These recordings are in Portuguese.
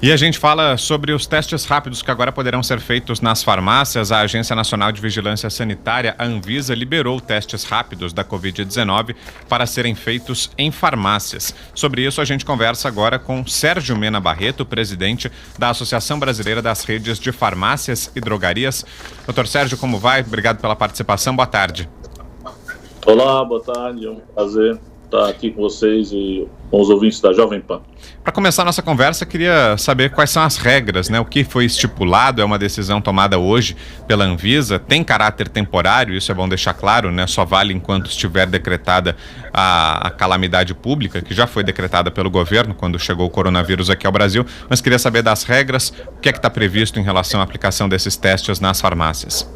E a gente fala sobre os testes rápidos que agora poderão ser feitos nas farmácias. A Agência Nacional de Vigilância Sanitária, a Anvisa, liberou testes rápidos da Covid-19 para serem feitos em farmácias. Sobre isso, a gente conversa agora com Sérgio Mena Barreto, presidente da Associação Brasileira das Redes de Farmácias e Drogarias. Doutor Sérgio, como vai? Obrigado pela participação. Boa tarde. Olá, boa tarde. É um prazer estar aqui com vocês e com os ouvintes da Jovem Pan. Para começar a nossa conversa, queria saber quais são as regras, né? O que foi estipulado, é uma decisão tomada hoje pela Anvisa, tem caráter temporário, isso é bom deixar claro, né? Só vale enquanto estiver decretada a calamidade pública, que já foi decretada pelo governo quando chegou o coronavírus aqui ao Brasil, mas queria saber das regras, o que é que está previsto em relação à aplicação desses testes nas farmácias.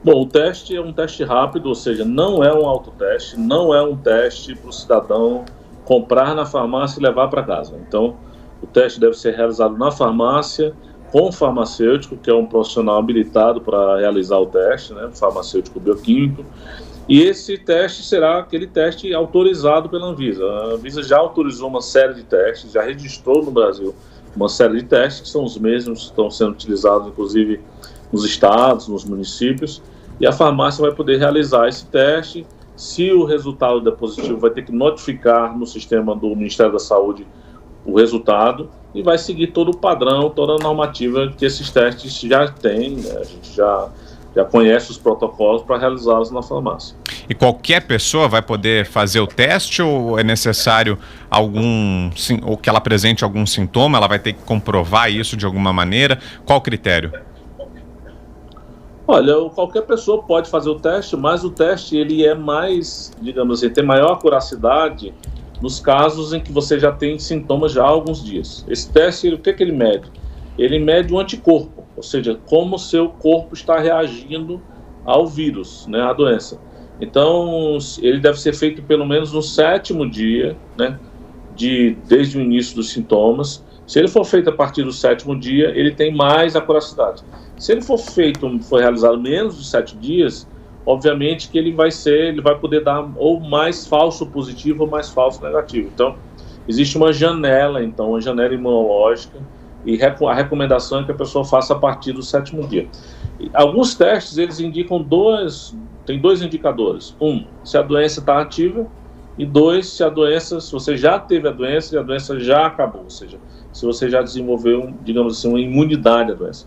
Bom, o teste é um teste rápido, ou seja, não é um autoteste, não é um teste para o cidadão comprar na farmácia e levar para casa. Então, o teste deve ser realizado na farmácia, com o farmacêutico, que é um profissional habilitado para realizar o teste, né, farmacêutico bioquímico, e esse teste será aquele teste autorizado pela Anvisa. A Anvisa já autorizou uma série de testes, já registrou no Brasil uma série de testes, que são os mesmos que estão sendo utilizados, inclusive, nos estados, nos municípios, e a farmácia vai poder realizar esse teste. Se o resultado der positivo, vai ter que notificar no sistema do Ministério da Saúde o resultado e vai seguir todo o padrão, toda a normativa que esses testes já têm, né? A gente já conhece os protocolos para realizá-los na farmácia. E qualquer pessoa vai poder fazer o teste ou é necessário ou que ela apresente algum sintoma, ela vai ter que comprovar isso de alguma maneira? Qual o critério? Olha, qualquer pessoa pode fazer o teste, mas o teste ele é mais, digamos assim, tem maior acuracidade nos casos em que você já tem sintomas já há alguns dias. Esse teste, o que ele mede? Ele mede o anticorpo, ou seja, como o seu corpo está reagindo ao vírus, né, à doença. Então, ele deve ser feito pelo menos no 7º dia, né, desde o início dos sintomas. Se ele for feito a partir do 7º dia, ele tem mais acuracidade. Se ele for realizado menos de 7 dias, obviamente que ele vai poder dar ou mais falso positivo ou mais falso negativo. Então, existe uma janela imunológica, e a recomendação é que a pessoa faça a partir do 7º dia. E alguns testes, eles indicam tem dois indicadores. Se a doença está ativa, e se você já teve a doença e a doença já acabou, ou seja, se você já desenvolveu, digamos assim, uma imunidade à doença.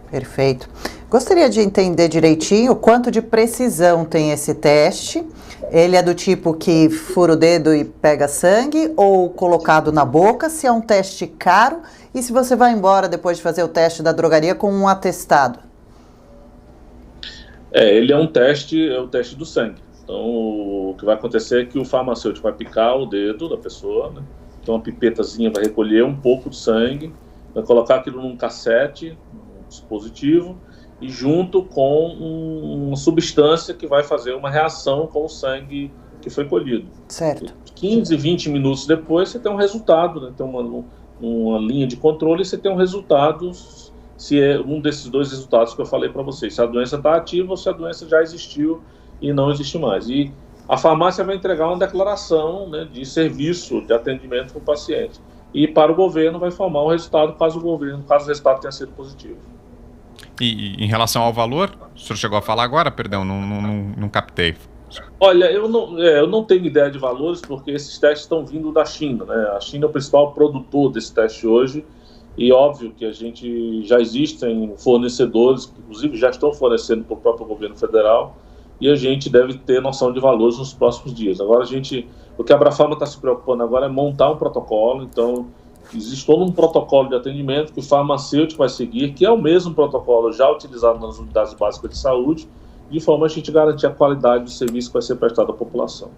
Perfeito. Gostaria de entender direitinho quanto de precisão tem esse teste. Ele é do tipo que fura o dedo e pega sangue ou colocado na boca, se é um teste caro e se você vai embora depois de fazer o teste da drogaria com um atestado? Ele é o teste do sangue. Então, o que vai acontecer é que o farmacêutico vai picar o dedo da pessoa, né? Então, uma pipetazinha vai recolher um pouco de sangue, vai colocar aquilo num cassete, um dispositivo, e junto com uma substância que vai fazer uma reação com o sangue que foi colhido. Certo. 15, 20 minutos depois, você tem um resultado, né? Tem uma linha de controle e você tem um resultado, se é um desses dois resultados que eu falei para vocês, se a doença está ativa ou se a doença já existiu e não existe mais. E a farmácia vai entregar uma declaração, né, de serviço de atendimento para o paciente. E para o governo vai informar o resultado caso o resultado tenha sido positivo. E em relação ao valor, o senhor chegou a falar agora? Perdão, não captei. Olha, eu não tenho ideia de valores porque esses testes estão vindo da China, né? A China é o principal produtor desse teste hoje e óbvio que já existem fornecedores, que inclusive já estão fornecendo para o próprio governo federal, e a gente deve ter noção de valores nos próximos dias. Agora o que a Abrafarma está se preocupando agora é montar um protocolo. Então existe todo um protocolo de atendimento que o farmacêutico vai seguir, que é o mesmo protocolo já utilizado nas unidades básicas de saúde, de forma a gente garantir a qualidade do serviço que vai ser prestado à população.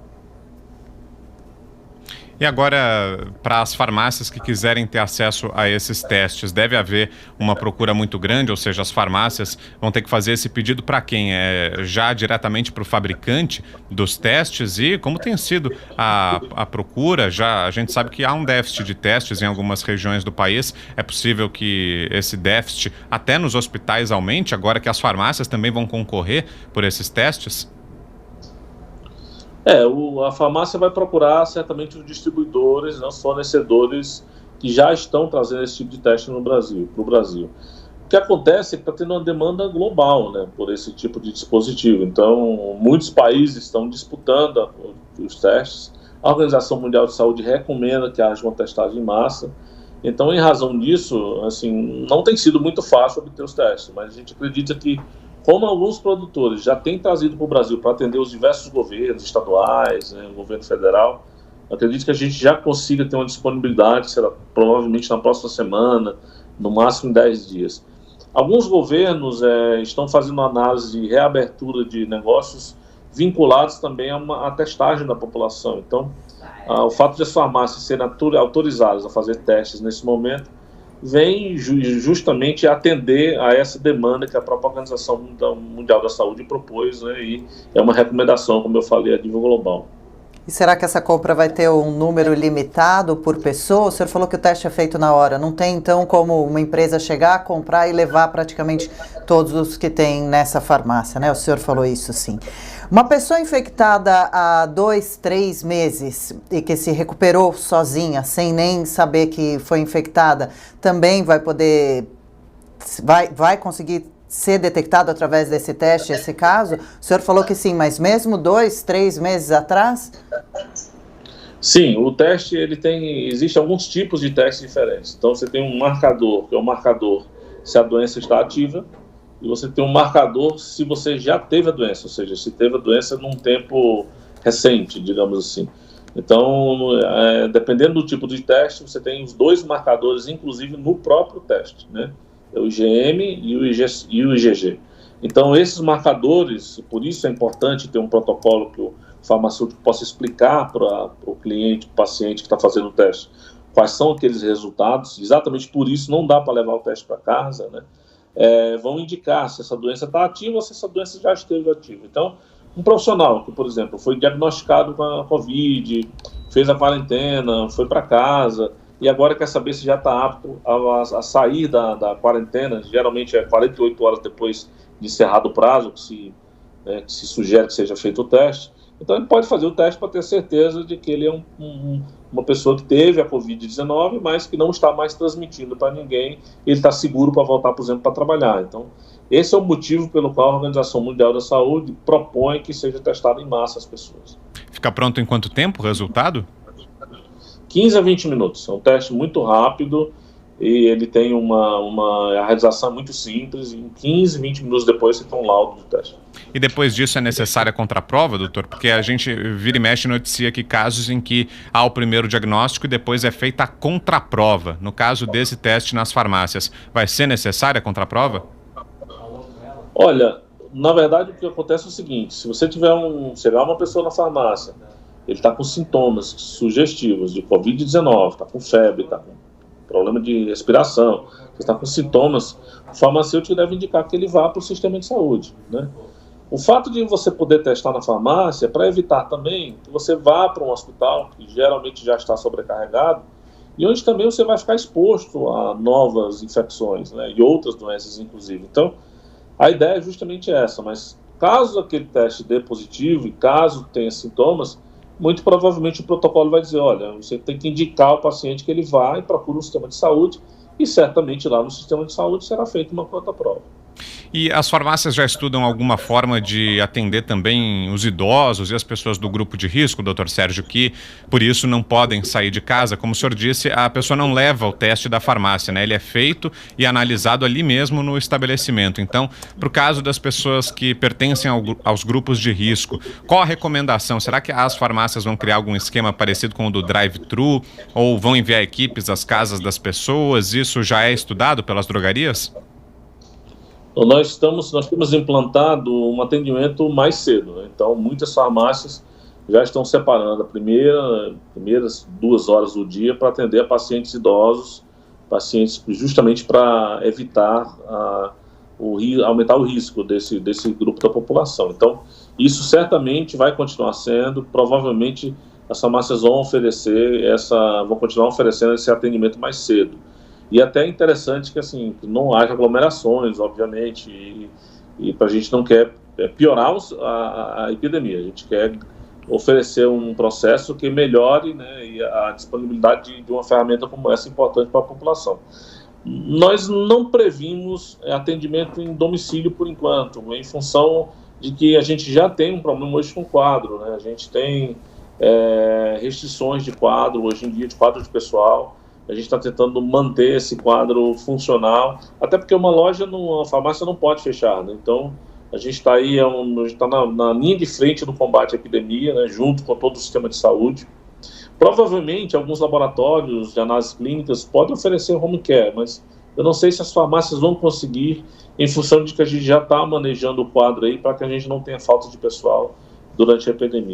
E agora, para as farmácias que quiserem ter acesso a esses testes, deve haver uma procura muito grande, ou seja, as farmácias vão ter que fazer esse pedido para quem? Já diretamente para o fabricante dos testes? E como tem sido a procura? A gente sabe que há um déficit de testes em algumas regiões do país. É possível que esse déficit até nos hospitais aumente, agora que as farmácias também vão concorrer por esses testes? A farmácia vai procurar certamente os distribuidores, os fornecedores que já estão trazendo esse tipo de teste no Brasil, para o Brasil. O que acontece é que está tendo uma demanda global, né, por esse tipo de dispositivo. Então, muitos países estão disputando os testes. A Organização Mundial de Saúde recomenda que haja uma testagem em massa. Então, em razão disso, assim, não tem sido muito fácil obter os testes, mas a gente acredita que, como alguns produtores já têm trazido para o Brasil para atender os diversos governos estaduais, né, o governo federal, acredito que a gente já consiga ter uma disponibilidade, será provavelmente na próxima semana, no máximo em 10 dias. Alguns governos estão fazendo análise de reabertura de negócios vinculados também a testagem da população. Então, o fato de as farmácias serem autorizadas a fazer testes nesse momento vem justamente atender a essa demanda que a própria Organização Mundial da Saúde propôs, né, e é uma recomendação, como eu falei, a nível global. E será que essa compra vai ter um número limitado por pessoa? O senhor falou que o teste é feito na hora. Não tem, então, como uma empresa chegar, comprar e levar praticamente todos os que tem nessa farmácia, né? O senhor falou isso, sim. Uma pessoa infectada há 2, 3 meses e que se recuperou sozinha, sem nem saber que foi infectada, também vai poder... vai conseguir ser detectado através desse teste, esse caso? O senhor falou que sim, mas mesmo 2, 3 meses atrás? Sim, o teste, existem alguns tipos de testes diferentes. Então, você tem um marcador, que é o marcador se a doença está ativa, e você tem um marcador se você já teve a doença, ou seja, se teve a doença num tempo recente, digamos assim. Então, dependendo do tipo de teste, você tem os dois marcadores, inclusive no próprio teste, né? É o IgM e o IgG. Então, esses marcadores, por isso é importante ter um protocolo que o farmacêutico possa explicar para o cliente, para o paciente que está fazendo o teste, quais são aqueles resultados. Exatamente por isso não dá para levar o teste para casa, né? Vão indicar se essa doença está ativa ou se essa doença já esteve ativa. Então, um profissional que, por exemplo, foi diagnosticado com a Covid, fez a quarentena, foi para casa, e agora quer saber se já está apto a sair da quarentena, geralmente é 48 horas depois de encerrado o prazo, que se sugere que seja feito o teste. Então ele pode fazer o teste para ter certeza de que ele é uma pessoa que teve a Covid-19, mas que não está mais transmitindo para ninguém, ele está seguro para voltar, por exemplo, para trabalhar. Então, esse é o motivo pelo qual a Organização Mundial da Saúde propõe que seja testado em massa as pessoas. Fica pronto em quanto tempo o resultado? 15 a 20 minutos. É um teste muito rápido e ele tem a realização muito simples. Em 15, 20 minutos depois você tem um laudo do teste. E depois disso é necessária a contraprova, doutor? Porque a gente vira e mexe noticia aqui casos em que há o primeiro diagnóstico e depois é feita a contraprova. No caso desse teste nas farmácias, vai ser necessária a contraprova? Olha, na verdade o que acontece é o seguinte: se você tiver chegar uma pessoa na farmácia, ele está com sintomas sugestivos de Covid-19, está com febre, está com problema de respiração, está com sintomas, o farmacêutico deve indicar que ele vá para o sistema de saúde, né? O fato de você poder testar na farmácia é para evitar também que você vá para um hospital, que geralmente já está sobrecarregado, e onde também você vai ficar exposto a novas infecções, né, e outras doenças, inclusive. Então, a ideia é justamente essa, mas caso aquele teste dê positivo e caso tenha sintomas, muito provavelmente o protocolo vai dizer, olha, você tem que indicar ao paciente que ele vá e procure um sistema de saúde, e certamente lá no sistema de saúde será feita uma contraprova. E as farmácias já estudam alguma forma de atender também os idosos e as pessoas do grupo de risco, doutor Sérgio, que por isso não podem sair de casa? Como o senhor disse, a pessoa não leva o teste da farmácia, né? Ele é feito e analisado ali mesmo no estabelecimento. Então, para o caso das pessoas que pertencem aos grupos de risco, qual a recomendação? Será que as farmácias vão criar algum esquema parecido com o do drive-thru ou vão enviar equipes às casas das pessoas? Isso já é estudado pelas drogarias? Nós temos implantado um atendimento mais cedo, né? Então, muitas farmácias já estão separando as primeiras 2 horas do dia para atender a pacientes idosos, pacientes justamente para evitar aumentar o risco desse grupo da população. Então, isso certamente vai continuar sendo, provavelmente as farmácias vão continuar oferecendo esse atendimento mais cedo. E até é interessante que, assim, que não haja aglomerações, obviamente, e a gente não quer piorar a epidemia, a gente quer oferecer um processo que melhore, né, e a disponibilidade de uma ferramenta como essa importante para a população. Nós não previmos atendimento em domicílio por enquanto, em função de que a gente já tem um problema hoje com quadro, né? A gente tem restrições de quadro hoje em dia, de quadro de pessoal. A gente está tentando manter esse quadro funcional, até porque uma farmácia não pode fechar, né? Então, a gente está aí, está na linha de frente do combate à epidemia, né, junto com todo o sistema de saúde. Provavelmente, alguns laboratórios de análises clínicas podem oferecer home care, mas eu não sei se as farmácias vão conseguir, em função de que a gente já está manejando o quadro aí, para que a gente não tenha falta de pessoal durante a epidemia.